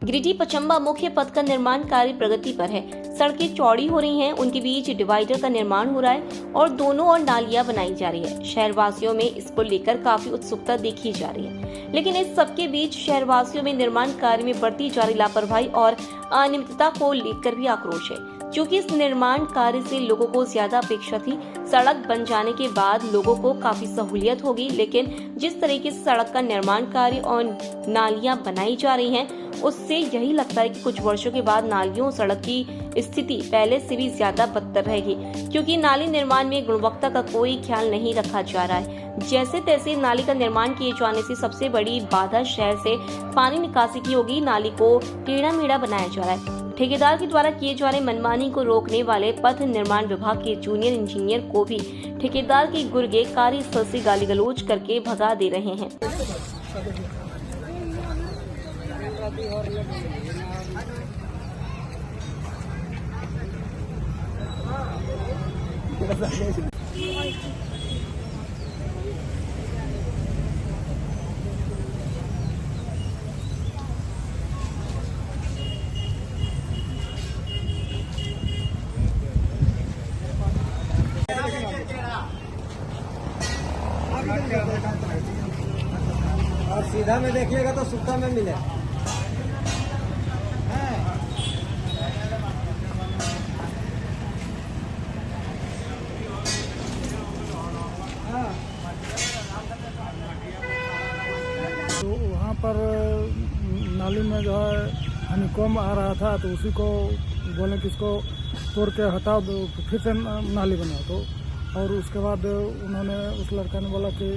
गिरिडीह पचम्बा मुख्य पथ का निर्माण कार्य प्रगति पर है। सड़कें चौड़ी हो रही हैं, उनके बीच डिवाइडर का निर्माण हो रहा है और दोनों ओर नालियां बनाई जा रही है। शहरवासियों में इसको लेकर काफी उत्सुकता देखी जा रही है, लेकिन इस सबके बीच शहरवासियों में निर्माण कार्य में बढ़ती जा रही लापरवाही और अनियमितता को लेकर भी आक्रोश है। क्योंकि इस निर्माण कार्य से लोगों को ज्यादा अपेक्षा थी। सड़क बन जाने के बाद लोगों को काफी सहूलियत होगी, लेकिन जिस तरीके से सड़क का निर्माण कार्य और नालियां बनाई जा रही हैं, उससे यही लगता है कि कुछ वर्षों के बाद नालियों और सड़क की स्थिति पहले से भी ज्यादा बदतर रहेगी, क्योंकि नाली निर्माण में गुणवत्ता का कोई ख्याल नहीं रखा जा रहा है। जैसे तैसे नाली का निर्माण किए जाने से सबसे बड़ी बाधा शहर से पानी निकासी की होगी। नाली को टेढ़ा मेढ़ा बनाया जा रहा है। ठेकेदार के द्वारा किए जा रहे मनमानी को रोकने वाले पथ निर्माण विभाग के जूनियर इंजीनियर को भी ठेकेदार के गुर्गे कार्यस्थल से गाली गलौज करके भगा दे रहे हैं। और सीधा में देखिएगा तो सूखा में मिले। तो वहाँ पर नाली में जो है हनीकॉम्ब आ रहा था, तो उसी को बोले कि इसको तोड़ के हटाओ, फिर से नाली बनाओ। तो और उसके बाद उन्होंने, उस लड़का ने बोला कि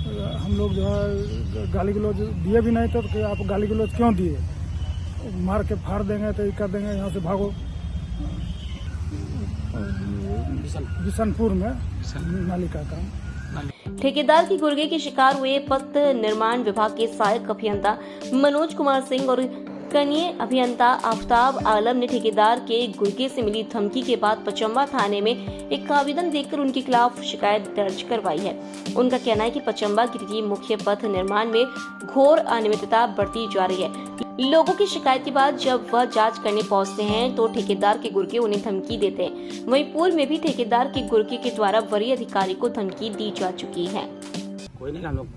हम लोग जो है गाली गलौज दिए भी नहीं, तो कि आप गाली गलौज क्यों दिए, मार के फाड़ देंगे तो ये कर देंगे, यहाँ से भागो। बिशनपुर में नाली का काम। ठेकेदार की गुर्गे के शिकार हुए पथ निर्माण विभाग के सहायक अभियंता मनोज कुमार सिंह और कनीय अभियंता आफ्ताब आलम ने ठेकेदार के गुर्गे से मिली धमकी के बाद पचम्बा थाने में एक आवेदन देकर उनके खिलाफ शिकायत दर्ज करवाई है। उनका कहना है कि पचम्बा गिरिडीह मुख्य पथ निर्माण में घोर अनियमितता बढ़ती जा रही है। लोगों की शिकायत के बाद जब वह जांच करने पहुंचते हैं तो ठेकेदार के गुर्गे उन्हें धमकी देते हैं। वहीं पूर्व में भी ठेकेदार के गुर्गे के द्वारा वरीय अधिकारी को धमकी दी जा चुकी है। कोई नहीं, हम लोग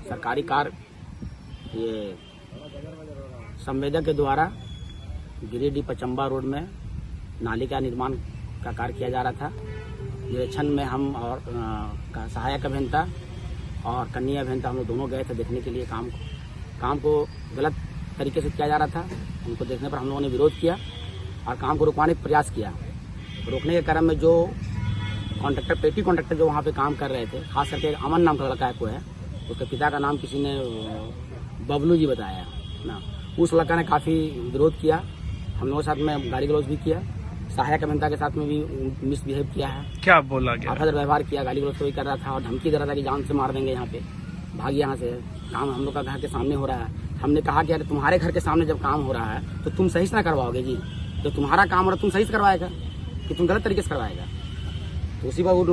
सरकारी कार्य ये संवेदक के द्वारा गिरिडीह पचम्बा रोड में नाली का निर्माण का कार्य किया जा रहा था। निरीक्षण में हम और सहायक अभियंता और कनीय अभियंता हम लोग दोनों गए थे देखने के लिए। काम को गलत तरीके से किया जा रहा था। उनको देखने पर हम लोगों ने विरोध किया और काम को रुकवाने का प्रयास किया। रोकने के क्रम में जो कॉन्ट्रैक्टर, पेटी कॉन्ट्रैक्टर जो वहाँ पे काम कर रहे थे, खास करके अमन नाम का लड़का को है, उसके पिता का नाम किसी ने बबलू जी बताया ना। उस लड़का ने काफ़ी विरोध किया, हम लोगों के साथ में गाली गलौज भी किया, सहायक अभियंता के साथ में भी मिसबिहेव किया है। क्या बोला गया? अभद्र व्यवहार किया, गाली गलौज भी कर रहा था और धमकी दे रहा था कि जान से मार देंगे, यहाँ पे भाग यहाँ से। काम हम लोग का घर के सामने हो रहा है। हमने कहा कि अरे तुम्हारे घर के सामने जब काम हो रहा है तो तुम सही से ना करवाओगे जी, तो तुम्हारा काम हो रहा तुम सही से करवाएगा कि तुम गलत तरीके से करवाएगा। तो उसी पर वो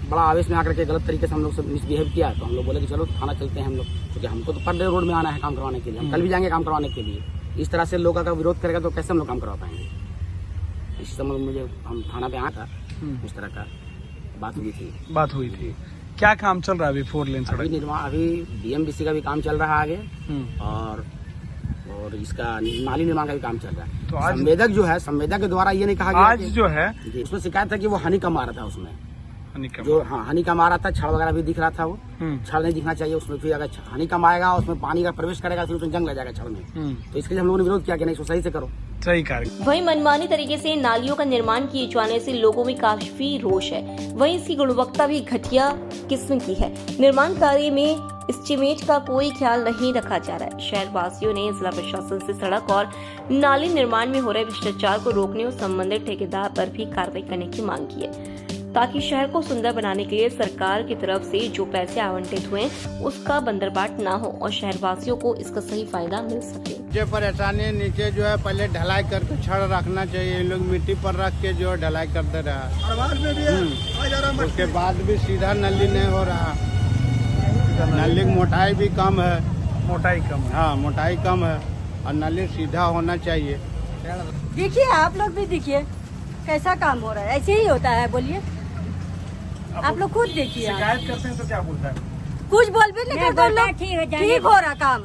बड़ा आवेश में आकर के गलत तरीके से हम लोग से मिसबिहेव किया। तो हम लोग बोले कि चलो थाना चलते हैं हम लोग, क्योंकि हमको तो पर डे रोड में आना है काम करवाने के लिए। हम कल भी जाएंगे काम करवाने के लिए। इस तरह से लोगों का विरोध करेगा तो कैसे हम लोग काम करवा पाएंगे। इस समय मुझे हम थाना पे आया था, इस तरह का बात हुई थी। क्या काम चल रहा है अभी? 4 लेन सड़क अभी निर्माण, अभी डीएमडीसी का भी काम चल रहा है आगे, और इसका नाली निर्माण का भी काम चल रहा है। तो आज संवेदक जो है, संवेदक के द्वारा ये नहीं कहा गया आज जो है उसमें शिकायत है कि वो हनीकॉम्ब आ रहा था उसमें, जो हनीकॉम्ब आ रहा था, छड़ वगैरह भी दिख रहा था। वो छड़ नहीं दिखना चाहिए उसमें। फिर अगर हनीकॉम्ब आएगा उसमें पानी का प्रवेश करेगा फिर उसमें जंग लग जाएगा छड़ में। तो इसके लिए हम लोगों ने विरोध किया कि नहीं, इसको सही से करो। सही कार्य। वहीं मनमानी तरीके से नालियों का निर्माण किए जाने से लोगों में काफी रोष है। वहीं इसकी गुणवत्ता भी घटिया किस्म की है। निर्माण कार्य में एस्टीमेट का कोई ख्याल नहीं रखा जा रहा है। शहर वासियों ने जिला प्रशासन से सड़क और नाली निर्माण में हो रहे भ्रष्टाचार को रोकने और संबंधित ठेकेदार पर भी कार्रवाई करने की मांग की है, ताकि शहर को सुंदर बनाने के लिए सरकार की तरफ से जो पैसे आवंटित हुए उसका बंदरबाट न हो और शहरवासियों को इसका सही फायदा मिल सके। नीचे परेशानी, नीचे जो है पहले ढलाई करके छड़ रखना चाहिए। इन लोग मिट्टी पर रख के जो है ढलाई करते रहा। उसके बाद भी सीधा नली नहीं हो रहा। नली की मोटाई भी कम है। मोटाई कम है। हाँ मोटाई कम है और नाली सीधा होना चाहिए। देखिए आप लोग भी देखिए कैसा काम हो रहा है, ऐसे ही होता है। बोलिए आप लोग खुद देखिए। शिकायत करते हैं तो क्या बोलता है? कुछ बोल भी नहीं करते उन लोग। ठीक हो रहा काम,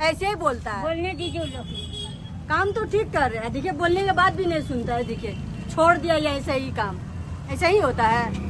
ऐसे ही बोलता है। बोलने दीजिए उन लोग को। काम तो ठीक कर रहे हैं, देखिए बोलने के बाद भी नहीं सुनता है। देखिए छोड़ दिया ये ऐसा ही काम, ऐसा ही होता है।